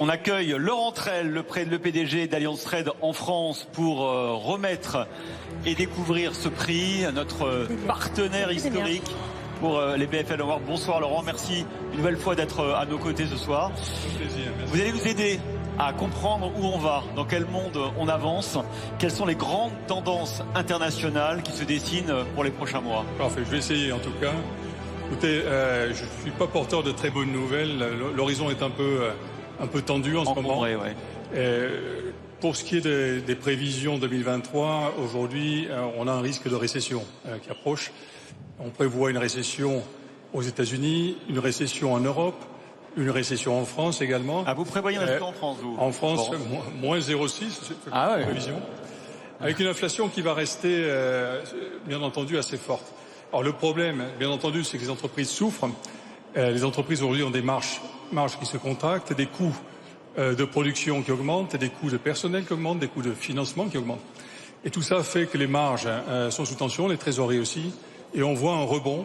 On accueille Laurent Trelle, le PDG d'Allianz Trade en France, pour remettre et découvrir ce prix, notre partenaire historique pour les BFL Awards. Bonsoir Laurent, merci une nouvelle fois d'être à nos côtés ce soir. Vous allez nous aider à comprendre où on va, dans quel monde on avance, quelles sont les grandes tendances internationales qui se dessinent pour les prochains mois. Parfait, je vais essayer en tout cas. Écoutez, je ne suis pas porteur de très bonnes nouvelles. L'horizon est un peu tendu en ce moment. Vrai, ouais. Pour ce qui est des prévisions 2023, aujourd'hui, on a un risque de récession qui approche. On prévoit une récession aux États-Unis, une récession en Europe, une récession en France également. Ah, vous prévoyez une récession en France, vous? En France, moins 0,6, c'est la prévision. Avec une inflation qui va rester, bien entendu, assez forte. Alors le problème, bien entendu, c'est que les entreprises souffrent. Les entreprises aujourd'hui ont des marges qui se contractent, des coûts de production qui augmentent, des coûts de personnel qui augmentent, des coûts de financement qui augmentent. Et tout ça fait que les marges sont sous tension, les trésoreries aussi, et on voit un rebond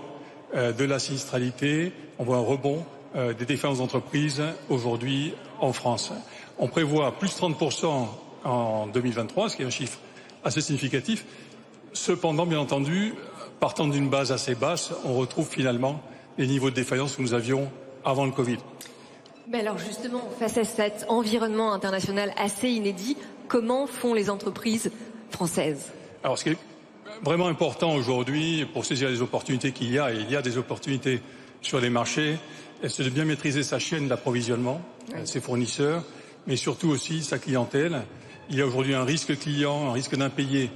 de la sinistralité, on voit un rebond des défaillances d'entreprises aujourd'hui en France. On prévoit plus de 30% en 2023, ce qui est un chiffre assez significatif. Cependant, bien entendu, partant d'une base assez basse, on retrouve finalement les niveaux de défaillance que nous avions avant le Covid. Mais alors justement, face à cet environnement international assez inédit, comment font les entreprises françaises? Alors ce qui est vraiment important aujourd'hui pour saisir les opportunités qu'il y a, et il y a des opportunités sur les marchés, c'est de bien maîtriser sa chaîne d'approvisionnement, ses fournisseurs, mais surtout aussi sa clientèle. Il y a aujourd'hui un risque client, un risque d'impayé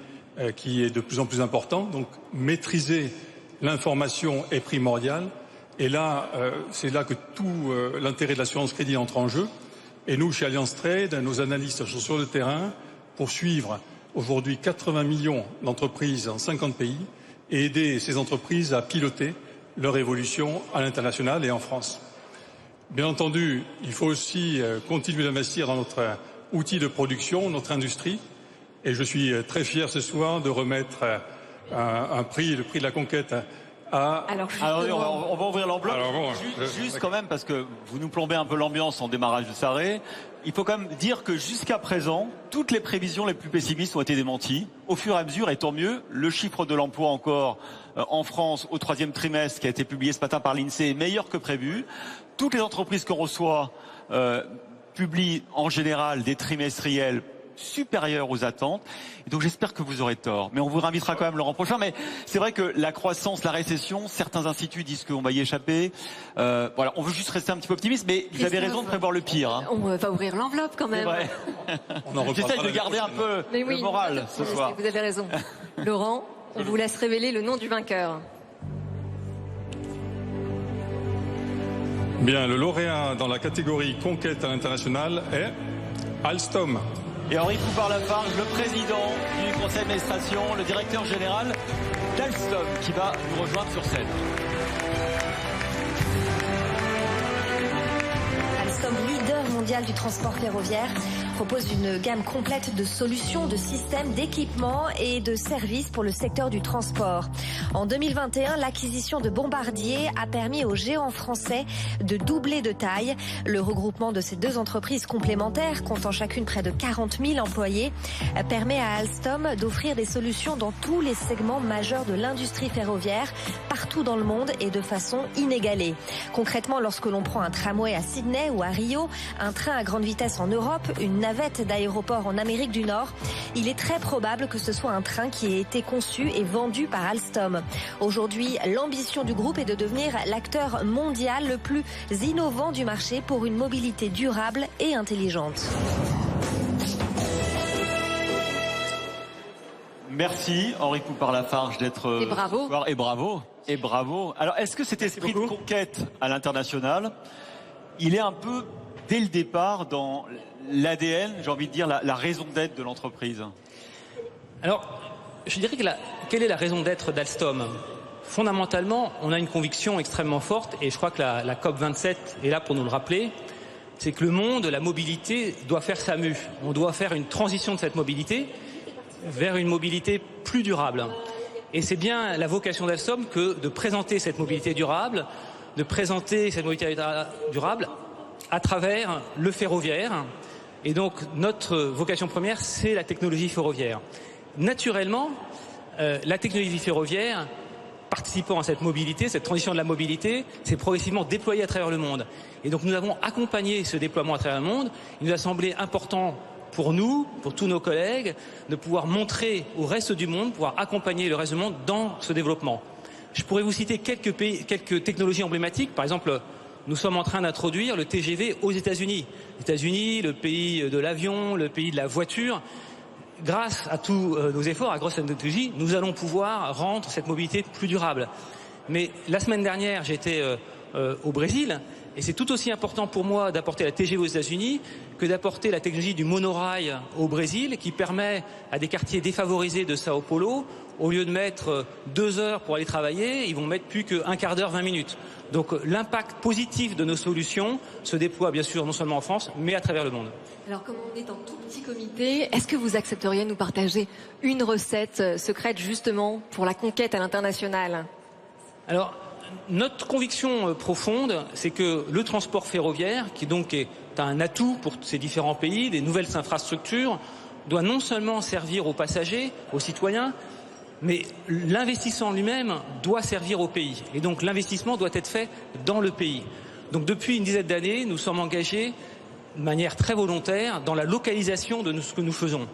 qui est de plus en plus important, donc maîtriser l'information est primordial. Et là, c'est là que tout l'intérêt de l'assurance crédit entre en jeu. Et nous, chez Allianz Trade, nos analystes sont sur le terrain pour suivre aujourd'hui 80 millions d'entreprises en 50 pays et aider ces entreprises à piloter leur évolution à l'international et en France. Bien entendu, il faut aussi continuer d'investir dans notre outil de production, notre industrie. Et je suis très fier ce soir de remettre un prix, le prix de la conquête, Alors on va ouvrir l'enveloppe. Juste quand même, parce que vous nous plombez un peu l'ambiance en démarrage de soirée. Il faut quand même dire que jusqu'à présent, toutes les prévisions les plus pessimistes ont été démenties. Au fur et à mesure, et tant mieux, le chiffre de l'emploi encore en France au troisième trimestre qui a été publié ce matin par l'INSEE est meilleur que prévu. Toutes les entreprises qu'on reçoit publient en général des trimestriels supérieur aux attentes. Et donc j'espère que vous aurez tort. Mais on vous réinvitera quand même Laurent prochain. Mais c'est vrai que la croissance, la récession, certains instituts disent qu'on va y échapper. Voilà, on veut juste rester un petit peu optimiste, mais vous avez raison de prévoir le pire. Hein. On va ouvrir l'enveloppe quand même. J'essaie de garder un peu le moral ce soir. Vous avez raison. Laurent, on vous laisse révéler le nom du vainqueur. Bien, le lauréat dans la catégorie conquête à l'international est Alstom. Et Henri Poupart-Lafarge, le président du conseil d'administration, le directeur général d'Alstom, qui va nous rejoindre sur scène. Alstom, leader mondial du transport ferroviaire, propose une gamme complète de solutions, de systèmes, d'équipements et de services pour le secteur du transport. En 2021, l'acquisition de Bombardier a permis aux géants français de doubler de taille. Le regroupement de ces deux entreprises complémentaires, comptant chacune près de 40 000 employés, permet à Alstom d'offrir des solutions dans tous les segments majeurs de l'industrie ferroviaire, partout dans le monde et de façon inégalée. Concrètement, lorsque l'on prend un tramway à Sydney ou à Rio, un train à grande vitesse en Europe, une navette d'aéroport en Amérique du Nord, il est très probable que ce soit un train qui ait été conçu et vendu par Alstom. Aujourd'hui, l'ambition du groupe est de devenir l'acteur mondial le plus innovant du marché pour une mobilité durable et intelligente. Merci Henri Poupart-Lafarge d'être... Et bravo. Et bravo. Et bravo. Alors, est-ce que cet esprit de conquête à l'international, il est un peu, dès le départ, dans l'ADN, j'ai envie de dire, la raison d'être de l'entreprise? Alors, je dirais que quelle est la raison d'être d'Alstom? Fondamentalement, on a une conviction extrêmement forte, et je crois que la COP27 est là pour nous le rappeler, c'est que le monde, la mobilité, doit faire sa mue. On doit faire une transition de cette mobilité vers une mobilité plus durable. Et c'est bien la vocation d'Alstom que de présenter cette mobilité durable à travers le ferroviaire. Et donc notre vocation première, c'est la technologie ferroviaire. Naturellement, la technologie ferroviaire, participant à cette mobilité, cette transition de la mobilité, s'est progressivement déployée à travers le monde. Et donc nous avons accompagné ce déploiement à travers le monde. Il nous a semblé important pour nous, pour tous nos collègues, de pouvoir montrer au reste du monde, pouvoir accompagner le reste du monde dans ce développement. Je pourrais vous citer quelques technologies emblématiques. Par exemple, nous sommes en train d'introduire le TGV aux États-Unis. Les États-Unis, le pays de l'avion, le pays de la voiture. Grâce à tous nos efforts, à grâce à notre technologie, nous allons pouvoir rendre cette mobilité plus durable. Mais la semaine dernière, j'étais au Brésil, et c'est tout aussi important pour moi d'apporter la TGV aux États-Unis que d'apporter la technologie du monorail au Brésil, qui permet à des quartiers défavorisés de Sao Paulo, au lieu de mettre 2 heures pour aller travailler, ils vont mettre plus qu'un quart d'heure, 20 minutes. Donc l'impact positif de nos solutions se déploie bien sûr non seulement en France, mais à travers le monde. Alors comme on est en tout petit comité, est-ce que vous accepteriez de nous partager une recette secrète justement pour la conquête à l'international? Alors notre conviction profonde, c'est que le transport ferroviaire, qui donc est un atout pour ces différents pays, des nouvelles infrastructures, doit non seulement servir aux passagers, aux citoyens, mais l'investissement lui-même doit servir au pays. Et donc l'investissement doit être fait dans le pays. Donc depuis une dizaine d'années, nous sommes engagés de manière très volontaire dans la localisation de ce que nous faisons.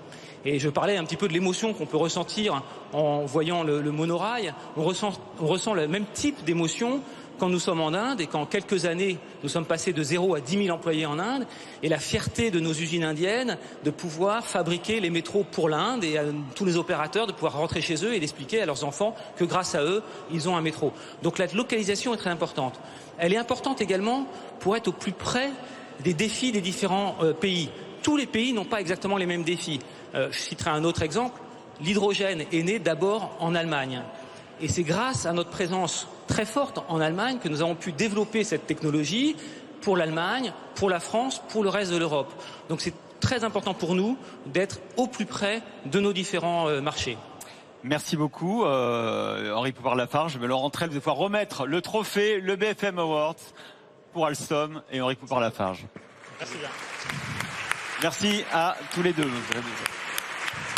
Et je parlais un petit peu de l'émotion qu'on peut ressentir en voyant le monorail. On ressent le même type d'émotion quand nous sommes en Inde et qu'en quelques années, nous sommes passés de 0 à 10 000 employés en Inde, et la fierté de nos usines indiennes de pouvoir fabriquer les métros pour l'Inde et à tous les opérateurs de pouvoir rentrer chez eux et d'expliquer à leurs enfants que grâce à eux, ils ont un métro. Donc la localisation est très importante. Elle est importante également pour être au plus près des défis des différents pays. Tous les pays n'ont pas exactement les mêmes défis. Je citerai un autre exemple. L'hydrogène est né d'abord en Allemagne. Et c'est grâce à notre présence très forte en Allemagne que nous avons pu développer cette technologie pour l'Allemagne, pour la France, pour le reste de l'Europe. Donc c'est très important pour nous d'être au plus près de nos différents marchés. Merci beaucoup, Henri Poupart-Lafarge. Mais Laurent Trelle, vous allez pouvoir remettre le trophée, le BFM Awards pour Alstom et Henri Poupart-Lafarge. Merci bien. Merci à tous les deux.